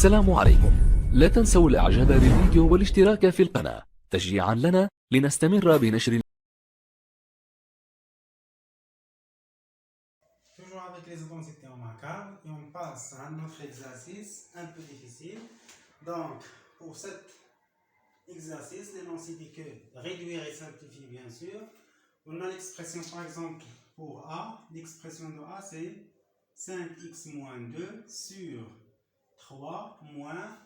السلام عليكم. لا تنسوا الاعجاب بالفيديو والاشتراك في القناة تشجيعا لنا لنستمر بنشر. Toujours avec les intensités en macabre et on passe à un autre exercice un peu difficile. Donc, pour cet exercice, l'énoncé s'est dit que réduire et simplifier, bien sûr. On a l'expression, par exemple, pour A. L'expression de A, c'est 5x moins 2 sur 3 moins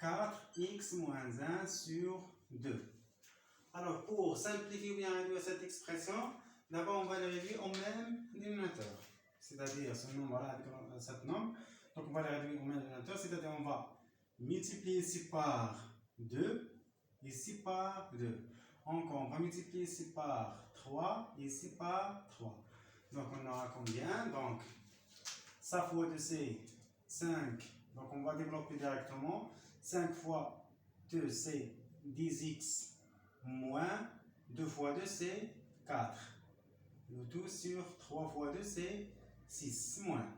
4x moins 1 sur 2. Alors, pour simplifier ou bien réduire cette expression, d'abord on va les réduire au même dénominateur. C'est-à-dire ce nombre-là avec cet nombre. Donc on va les réduire au même dénominateur, c'est-à-dire on va multiplier ici par 2, ici par 2. Encore, on va multiplier ici par 3, ici par 3. Donc on aura combien? Donc ça fois 2 c'est 5. Donc on va développer directement. 5 fois 2 c'est 10x moins 2 fois 2 c'est 4. Le tout sur 3 fois 2 c'est 6 moins.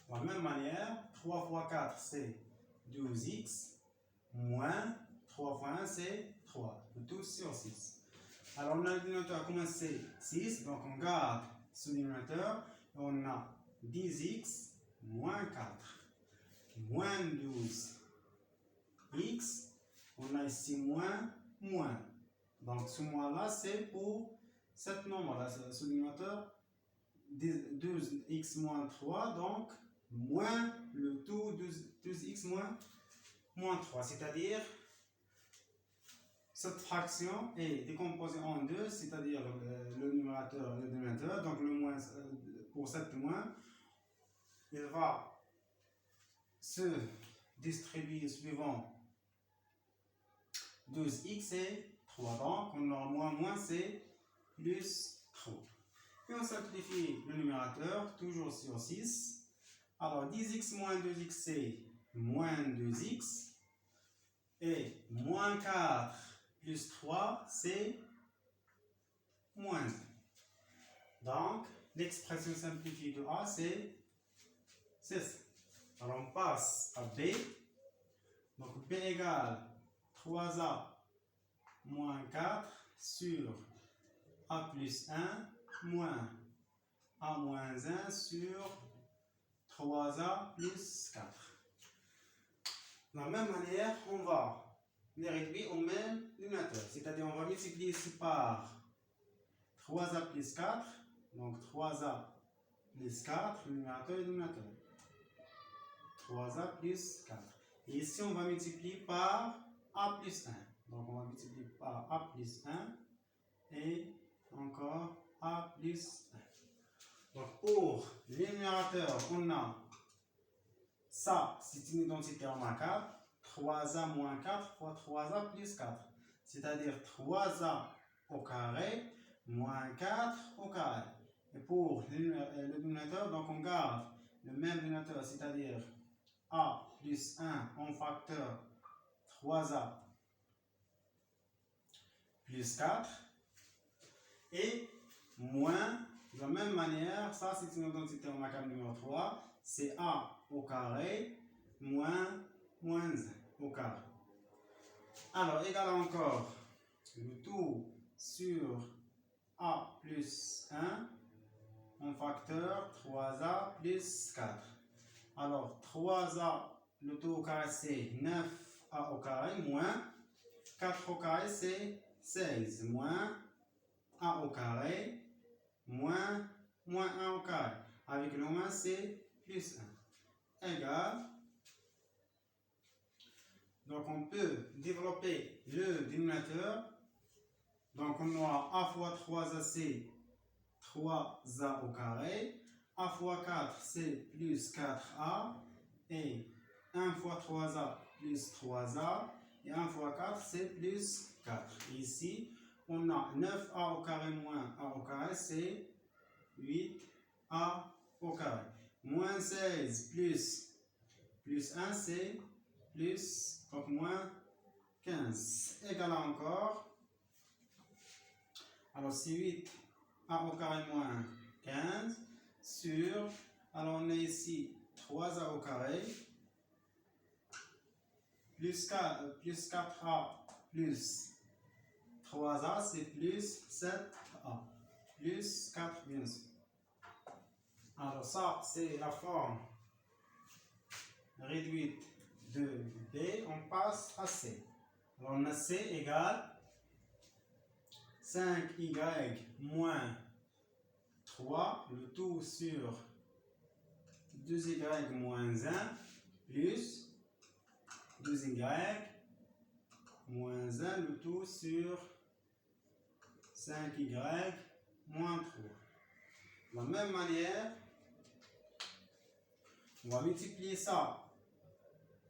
De la même manière, 3 fois 4 c'est 12x moins 3 fois 1 c'est 3. Le tout sur 6. Alors on a le dénominateur comment c'est 6, donc on garde ce dénominateur et on a 10x moins 4 moins 12x. On a ici moins. Donc ce moins là c'est pour cet nombre là, ce dénominateur 12x moins 3, donc moins le tout 12x moins 3, c'est-à-dire cette fraction est décomposée en deux, c'est-à-dire le numérateur et le dénominateur. Donc le moins, pour cette moins, il va se distribuer suivant 12x et 3. Donc on aura moins c'est plus 3. Et on simplifie le numérateur, toujours sur 6. Alors 10x moins 2x c'est moins 2x. Et moins 4 plus 3 c'est moins 1. Donc l'expression simplifiée de A c'est ça. Alors on passe à B. Donc B égale 3A moins 4 sur A plus 1 moins A moins 1 sur 3A plus 4. De la même manière, on va les réduire au même dénominateur. C'est-à-dire on va multiplier ici par 3A plus 4. Donc 3A plus 4, le numérateur et le dénominateur. 3A plus 4. Et ici on va multiplier par A plus 1. Donc on va multiplier par A plus 1 et encore A plus 1. Donc pour le numérateur, on a ça, c'est une identité remarquable. 3A moins 4 fois 3A plus 4. C'est-à-dire 3A au carré moins 4 au carré. Et pour le dénominateur, donc on garde le même dénominateur, c'est-à-dire A plus 1 en facteur 3A plus 4. Et moins, de la même manière, ça c'est une identité remarquable numéro 3. C'est A au carré moins 1 au carré. Alors, égal encore le tout sur A plus 1 en facteur 3A plus 4. Alors, 3A, le tout au carré c'est 9A au carré moins 4 au carré c'est 16 moins A au carré moins 1 au carré. Avec le moins c'est plus 1. Égal. Donc on peut développer le dénominateur. Donc on aura A fois 3A c'est 3A au carré. A fois 4 c'est plus 4A. Et 1 fois 3A plus 3A. Et 1 fois 4 c'est plus 4. Et ici on a 9A au carré moins A au carré c'est 8A au carré. Moins 16 plus 1 c'est plus, donc moins 15. Égal à encore. Alors c'est 8A au carré moins 15 sur, alors on a ici 3a au carré plus 4a plus 3a, c'est plus 7a plus 4 bien sûr. Alors ça, c'est la forme réduite de B. On passe à C. Alors on a C égale 5y moins 3, le tout sur 2y moins 1 plus 2y moins 1, le tout sur 5y moins 3. De la même manière, on va multiplier ça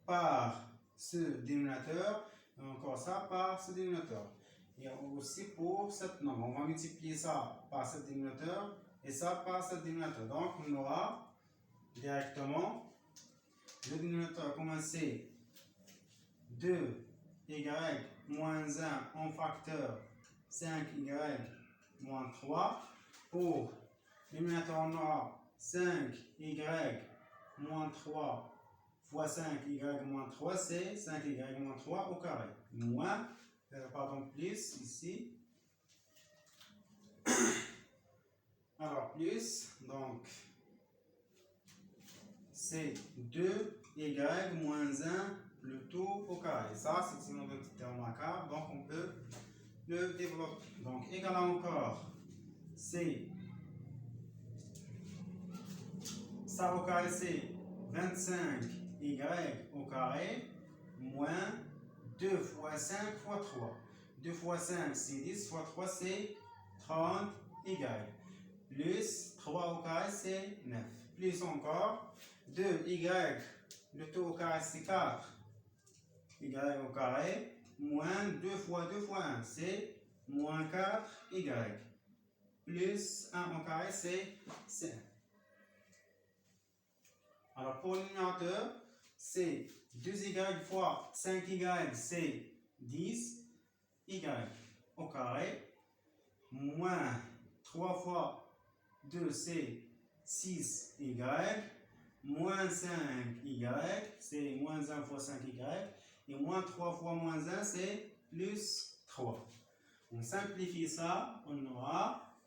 par ce dénominateur et encore ça par ce dénominateur. Et aussi pour cette nombre, on va multiplier ça par ce dénominateur et ça par ce dénominateur. Donc on aura directement le dénominateur commencé 2y moins 1 en facteur 5y moins 3. Pour le dénominateur, on aura 5y moins 3 fois 5y moins 3, c'est 5y moins 3 au carré. Moins, plus ici. Alors plus, donc c'est 2y moins 1 le tout au carré. Ça, c'est une identité remarquable, donc on peut le développer. Donc égal à encore, c'est ça au carré, c'est 25y au carré moins 2 fois 5 fois 3. 2 fois 5 c'est 10 fois 3 c'est 30y. Plus 3 au carré c'est 9. Plus encore 2y, le tout au carré c'est 4. Y au carré moins 2 fois 2 fois 1 c'est moins 4y. Plus 1 au carré c'est 5. Alors pour le numérateur, c'est 2y fois 5y, c'est 10y au carré, moins 3 fois 2, c'est 6y, moins 5y, c'est moins 1 fois 5y, et moins 3 fois moins 1, c'est plus 3. On simplifie ça, on aura,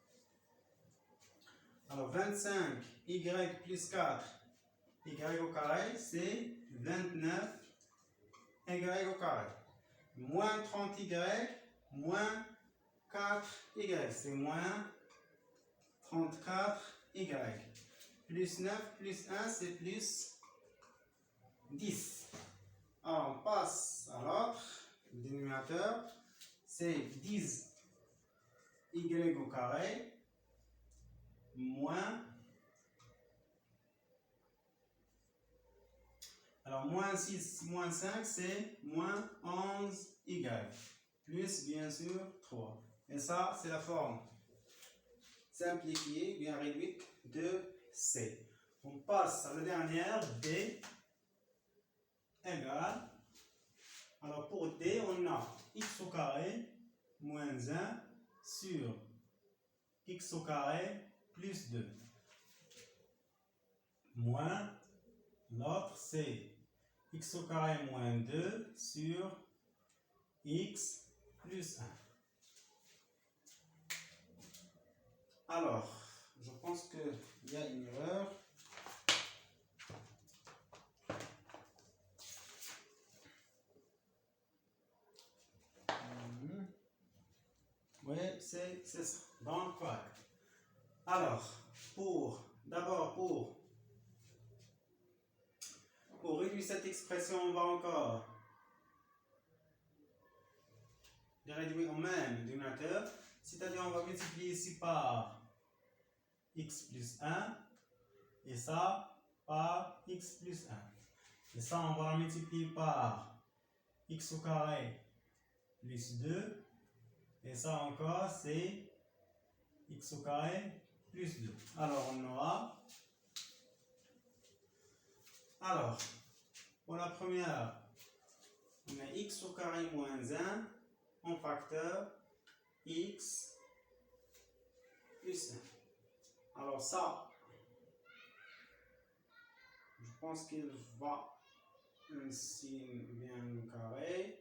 alors 25y plus 4, y au carré, c'est 29 y au carré. Moins 30y, moins 4y, c'est moins 34y. Plus 9, plus 1, c'est plus 10. Alors, on passe à l'autre. Le dénominateur, c'est 10y au carré, moins... Alors, moins 6, moins 5, c'est moins 11y. Plus, bien sûr, 3. Et ça, c'est la forme simplifiée, bien réduite de C. On passe à la dernière, D égale. Alors, pour D, on a x au carré moins 1 sur x au carré plus 2. Moins, l'autre, c'est x au carré moins 2 sur x plus 1. Alors, je pense qu'il y a une erreur. Oui, c'est ça. Donc, quoi? Alors, d'abord pour réduire cette expression, on va encore les réduire au même dénominateur. C'est-à-dire, on va multiplier ici par x plus 1 et ça par x plus 1. Et ça, on va multiplier par x au carré plus 2. Et ça encore, c'est x au carré plus 2. Alors, on aura... Alors, pour la première, on a x au carré moins 1 en facteur x plus 1. Alors ça, je pense qu'il va un signe bien carré.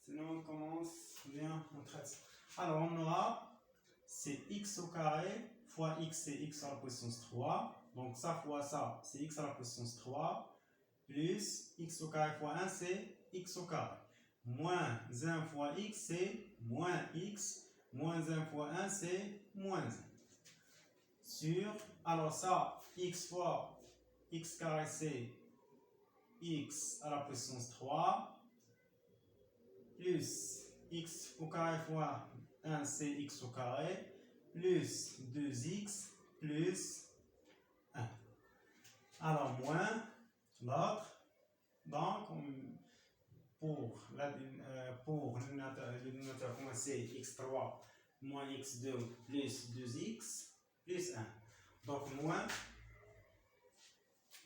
Sinon, on commence bien, on traite. Alors, on aura, c'est x au carré fois x, c'est x à la puissance 3. Donc, ça fois ça, c'est x à la puissance 3. Plus x au carré fois 1, c'est x au carré. Moins 1 fois x, c'est moins x. Moins 1 fois 1, c'est moins 1. Sur, alors ça, x fois x carré, c'est x à la puissance 3. Plus x au carré fois 1, c'est x au carré. Plus 2x plus 1. Alors, moins l'autre. Donc, pour le dénominateur commun, c'est x3 moins x2 plus 2x plus 1. Donc, moins,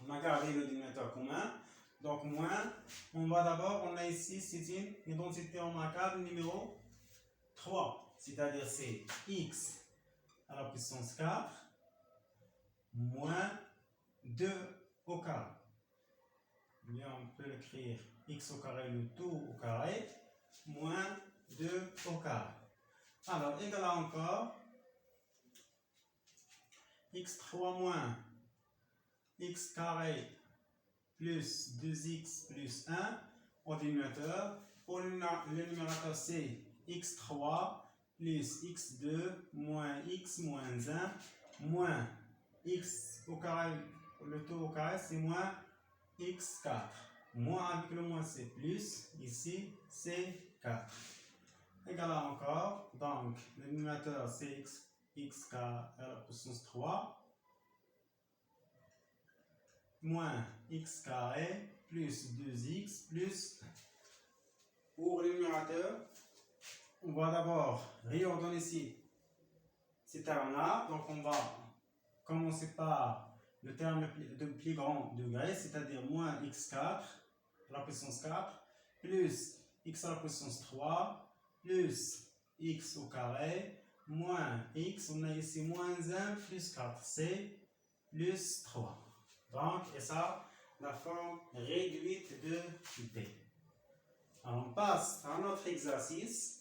on a gardé le dénominateur commun. Donc, moins, on va d'abord, on a ici, c'est une identité remarquable numéro 3. C'est-à-dire, c'est x à la puissance 4 moins 2 au carré. Bien, on peut l'écrire x au carré, le tout au carré, moins 2 au carré. Alors, égal à encore x3 moins x carré plus 2x plus 1 au dénominateur. Pour le numérateur, c'est x3 plus x2 moins x moins 1 moins x au carré, le tout au carré, c'est moins x4. Moins avec le moins, c'est plus. Ici, c'est 4. Égal à encore. Donc, le dénominateur, c'est x à la puissance 3. Moins x carré plus 2x plus 1. Pour le numérateur, on va d'abord réordonner ici ces termes-là. Donc, on va commencer par le terme de plus grand degré, c'est-à-dire moins x4 à la puissance 4 plus x à la puissance 3 plus x au carré moins x, on a ici moins 1 plus 4, c'est plus 3. Donc, et ça, la forme réduite de D. Alors, on passe à un autre exercice.